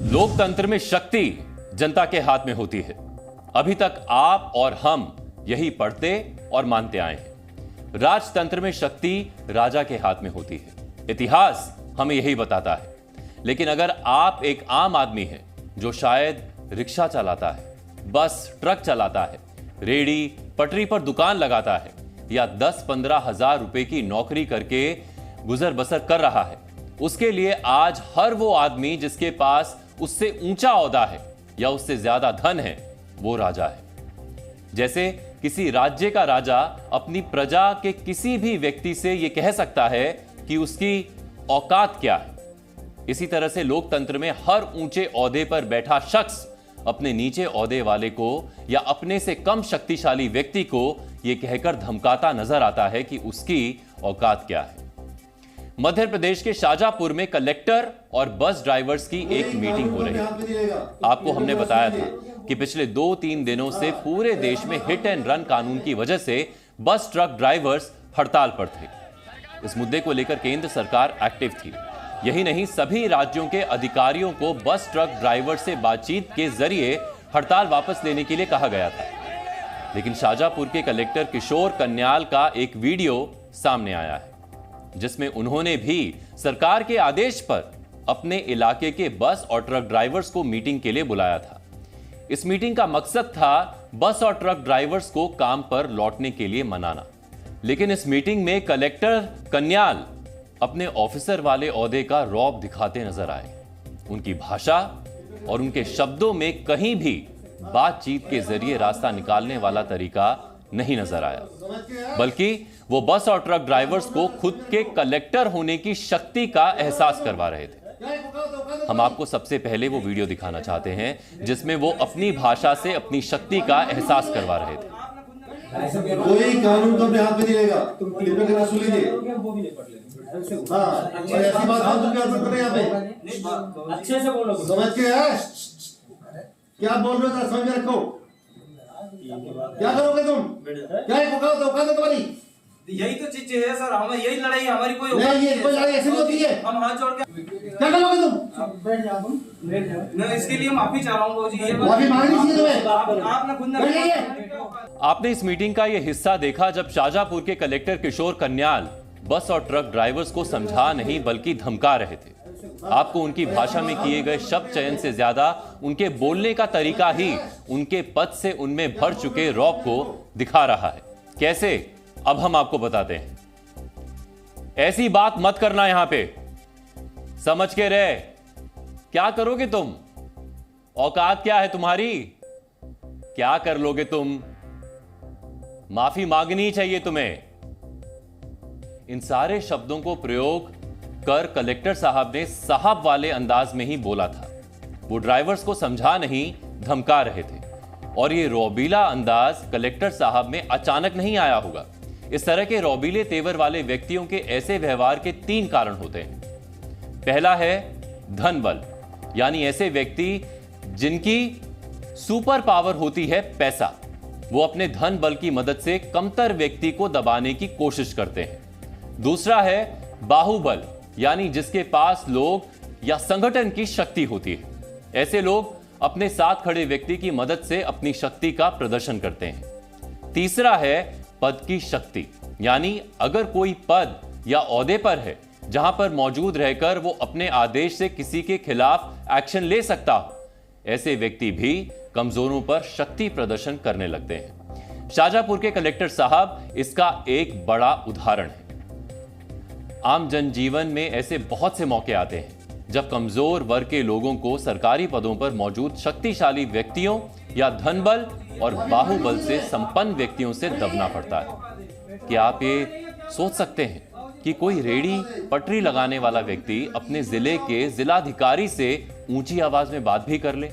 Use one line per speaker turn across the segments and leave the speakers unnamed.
लोकतंत्र में शक्ति जनता के हाथ में होती है। अभी तक आप और हम यही पढ़ते और मानते आए हैं। राजतंत्र में शक्ति राजा के हाथ में होती है। इतिहास हमें यही बताता है। लेकिन अगर आप एक आम आदमी हैं जो शायद रिक्शा चलाता है, बस ट्रक चलाता है, रेड़ी पटरी पर दुकान लगाता है या 10-15 हजार रुपए की नौकरी करके गुजर बसर कर रहा है, उसके लिए आज हर वो आदमी जिसके पास उससे ऊंचा ओहदा है या उससे ज्यादा धन है, वो राजा है। जैसे किसी राज्य का राजा अपनी प्रजा के किसी भी व्यक्ति से यह कह सकता है कि उसकी औकात क्या है, इसी तरह से लोकतंत्र में हर ऊंचे ओहदे पर बैठा शख्स अपने नीचे ओहदे वाले को या अपने से कम शक्तिशाली व्यक्ति को यह कहकर धमकाता नजर आता है कि उसकी औकात क्या है। मध्य प्रदेश के शाजापुर में कलेक्टर और बस ड्राइवर्स की एक मीटिंग हो रही है। आपको हमने बताया था कि पिछले 2-3 दिनों से पूरे देश में हिट एंड रन कानून की वजह से बस ट्रक ड्राइवर्स हड़ताल पर थे। इस मुद्दे को लेकर केंद्र सरकार एक्टिव थी। यही नहीं, सभी राज्यों के अधिकारियों को बस ट्रक ड्राइवर से बातचीत के जरिए हड़ताल वापस लेने के लिए कहा गया था। लेकिन शाजापुर के कलेक्टर किशोर कन्याल का एक वीडियो सामने आया है जिसमें उन्होंने भी सरकार के आदेश पर अपने इलाके के बस और ट्रक ड्राइवर्स को मीटिंग के लिए बुलाया था। इस मीटिंग का मकसद था बस और ट्रक ड्राइवर्स को काम पर लौटने के लिए मनाना। लेकिन इस मीटिंग में कलेक्टर कन्याल अपने ऑफिसर वाले ओहदे का रौब दिखाते नजर आए। उनकी भाषा और उनके शब्दों में कहीं भी बातचीत के जरिए रास्ता निकालने वाला तरीका नहीं नजर आया, बल्कि वो बस और ट्रक ड्राइवर्स को खुद के कलेक्टर होने की शक्ति का एहसास करवा रहे थे। हम आपको सबसे पहले वो वीडियो दिखाना चाहते हैं जिसमें वो अपनी भाषा से अपनी शक्ति का एहसास करवा रहे थे।
कोई कानून तो अपने हाथ में नहीं लेगा। तुम सुन लीजिए। हाँ, ऐसी बात फालतू क्या कर रहे हैं यहाँ पे?
अच्छे से बोलो।
समझ के है? क्या बोल रहे हो? समझ में रखो। क्या करोगे तुम? क्या औकात है तुम्हारी?
यही तो चीज है सर, हमें यही लड़ाई हमारी कोई
नहीं, ये कोई लड़ाई ऐसी होती है।
हम हाथ जोड़ के
क्या करोगे तुम?
बैठ जाओ तुम, बैठ जाओ। मैं इसके लिए माफी चाह रहा हूँ बाबूजी। ये
माफी मांगनी चाहिए तुम्हें।
आपने खुद न
आपने इस मीटिंग का यह हिस्सा देखा जब शाजापुर के कलेक्टर किशोर कन्याल बस और ट्रक ड्राइवर्स को समझा नहीं बल्कि धमका रहे थे। आपको उनकी भाषा में किए गए शब्द चयन से ज्यादा उनके बोलने का तरीका ही उनके पद से उनमें भर चुके रौब को दिखा रहा है। कैसे? अब हम आपको बताते हैं। ऐसी बात मत करना यहां पे, समझ के रहे। क्या करोगे तुम? औकात क्या है तुम्हारी? क्या कर लोगे तुम? माफी मांगनी चाहिए तुम्हें। इन सारे शब्दों को प्रयोग कर कलेक्टर साहब ने साहब वाले अंदाज में ही बोला था। वो ड्राइवर्स को समझा नहीं, धमका रहे थे। और ये रौबीला अंदाज कलेक्टर साहब में अचानक नहीं आया होगा। इस तरह के रौबीले तेवर वाले व्यक्तियों के ऐसे व्यवहार के 3 कारण होते हैं। पहला है धन बल, यानी ऐसे व्यक्ति जिनकी सुपर पावर होती है पैसा। वो अपने धन बल की मदद से कमतर व्यक्ति को दबाने की कोशिश करते हैं। दूसरा है बाहुबल, यानी जिसके पास लोग या संगठन की शक्ति होती है। ऐसे लोग अपने साथ खड़े व्यक्ति की मदद से अपनी शक्ति का प्रदर्शन करते हैं। तीसरा है पद की शक्ति, यानी अगर कोई पद या ओहदे पर है जहां पर मौजूद रहकर वो अपने आदेश से किसी के खिलाफ एक्शन ले सकता हो, ऐसे व्यक्ति भी कमजोरों पर शक्ति प्रदर्शन करने लगते हैं। शाजापुर के कलेक्टर साहब इसका एक बड़ा उदाहरण है। आम जनजीवन में ऐसे बहुत से मौके आते हैं जब कमजोर वर्ग के लोगों को सरकारी पदों पर मौजूद शक्तिशाली व्यक्तियों या धनबल और बाहुबल से संपन्न व्यक्तियों से दबना पड़ता है। क्या आप ये सोच सकते हैं कि कोई रेड़ी पटरी लगाने वाला व्यक्ति अपने जिले के जिलाधिकारी से ऊंची आवाज में बात भी कर ले?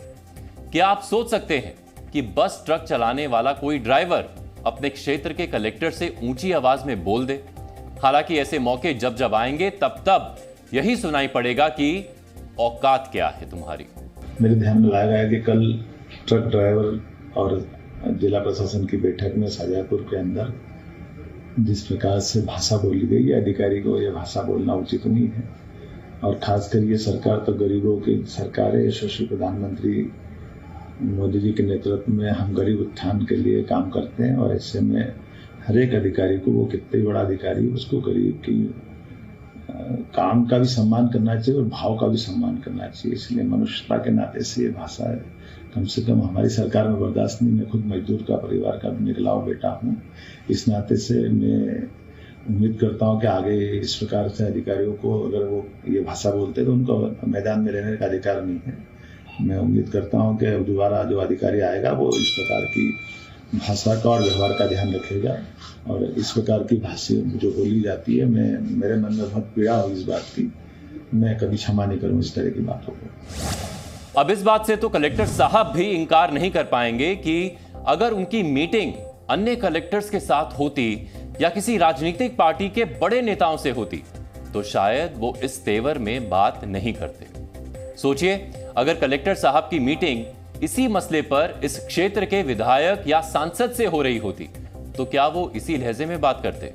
क्या आप सोच सकते हैं कि बस ट्रक चलाने वाला कोई ड्राइवर अपने क्षेत्र के कलेक्टर से ऊंची आवाज में बोल दे? हालांकि ऐसे मौके जब जब आएंगे तब तब यही सुनाई पड़ेगा कि औकात क्या है तुम्हारी।
मेरे ध्यान में लाया गया कि कल ट्रक ड्राइवर और जिला प्रशासन की बैठक में शाजापुर के अंदर जिस प्रकार से भाषा बोली गई, अधिकारी को यह भाषा बोलना उचित नहीं है। और खासकर ये सरकार तो गरीबों की सरकार है। यशस्वी प्रधानमंत्री मोदी जी के नेतृत्व में हम गरीब उत्थान के लिए काम करते हैं, और ऐसे में हर एक अधिकारी को, वो कितने बड़ा अधिकारी, उसको गरीब की काम का भी सम्मान करना चाहिए और भाव का भी सम्मान करना चाहिए। इसलिए मनुष्यता के नाते से ये भाषा कम से कम हमारी सरकार में बर्दाश्त नहीं। मैं खुद मजदूर का परिवार का निकला हुआ बेटा हूँ, इस नाते से मैं उम्मीद करता हूँ कि आगे इस प्रकार से अधिकारियों को अगर वो ये भाषा बोलते हैं तो उनको मैदान में रहने का अधिकार नहीं है। मैं उम्मीद करता हूँ कि दोबारा जो अधिकारी आएगा वो इस प्रकार की भाषा का और व्यवहार का ध्यान रखेगा, और इस प्रकार की भाषा जो बोली जाती है, मेरे मन में बहुत पीड़ा हो इस बात की। मैं कभी क्षमा नहीं करूँ इस तरह की बातों को।
अब इस बात से तो कलेक्टर साहब भी इंकार नहीं कर पाएंगे कि अगर उनकी मीटिंग अन्य कलेक्टर्स के साथ होती या किसी राजनीतिक पार्टी के बड़े नेताओं से होती तो शायद वो इस तेवर में बात नहीं करते। सोचिए, अगर कलेक्टर साहब की मीटिंग इसी मसले पर इस क्षेत्र के विधायक या सांसद से हो रही होती तो क्या वो इसी लहजे में बात करते?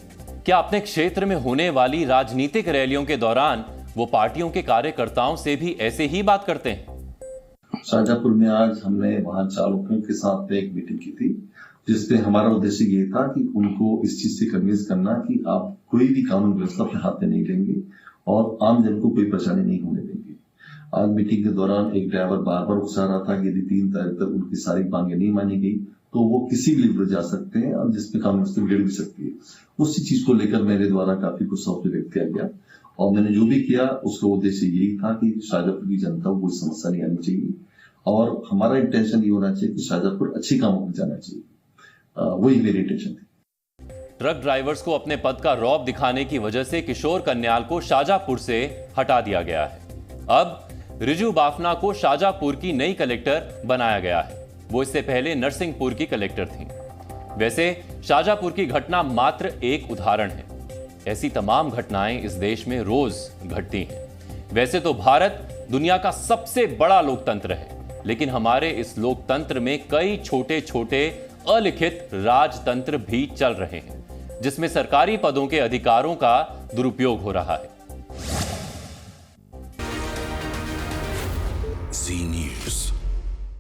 क्या अपने क्षेत्र में होने वाली राजनीतिक रैलियों के दौरान वो पार्टियों के कार्यकर्ताओं से भी ऐसे ही बात करते हैं?
शाहजहांपुर में आज हमने वहां चालकों के साथ एक मीटिंग की थी, जिसपे हमारा उद्देश्य ये था कि उनको इस चीज से कन्विंस करना कि आप कोई भी कानून व्यवस्था अपने हाथ में नहीं लेंगे और आम जन को कोई परेशानी नहीं होने देंगे। आज मीटिंग के दौरान एक ड्राइवर बार बार उकसा रहा था कि यदि 3 तारीख तक उनकी सारी मांगे नहीं मानी गई तो वो किसी भी लेवल जा सकते हैं और जिसमें कानून व्यवस्था बिगड़ भी सकती है। उसी चीज को लेकर मेरे द्वारा काफी गुस्सा व्यक्त किया गया, और मैंने जो भी किया उसका उद्देश्य यही था कि शाहजहांपुर की जनता को कोई समस्या नहीं आनी चाहिए, और हमारा इंटेंशन ये होना चाहिए कि शाहजहांपुर अच्छी कामों पर जाना चाहिए। वही मेरी इंटेंशन थी।
ट्रक ड्राइवर्स को अपने पद का रौब दिखाने की वजह से किशोर कन्याल को शाहजहांपुर से हटा दिया गया है। अब रिजू बाफना को शाहजहांपुर की नई कलेक्टर बनाया गया है। वो इससे पहले नरसिंहपुर की कलेक्टर थीं। वैसे शाहजहांपुर की घटना मात्र एक उदाहरण है। ऐसी तमाम घटनाएं इस देश में रोज घटती हैं। वैसे तो भारत दुनिया का सबसे बड़ा लोकतंत्र है, लेकिन हमारे इस लोकतंत्र में कई छोटे छोटे अलिखित राजतंत्र भी चल रहे हैं, जिसमें सरकारी पदों के अधिकारों का दुरुपयोग हो रहा है।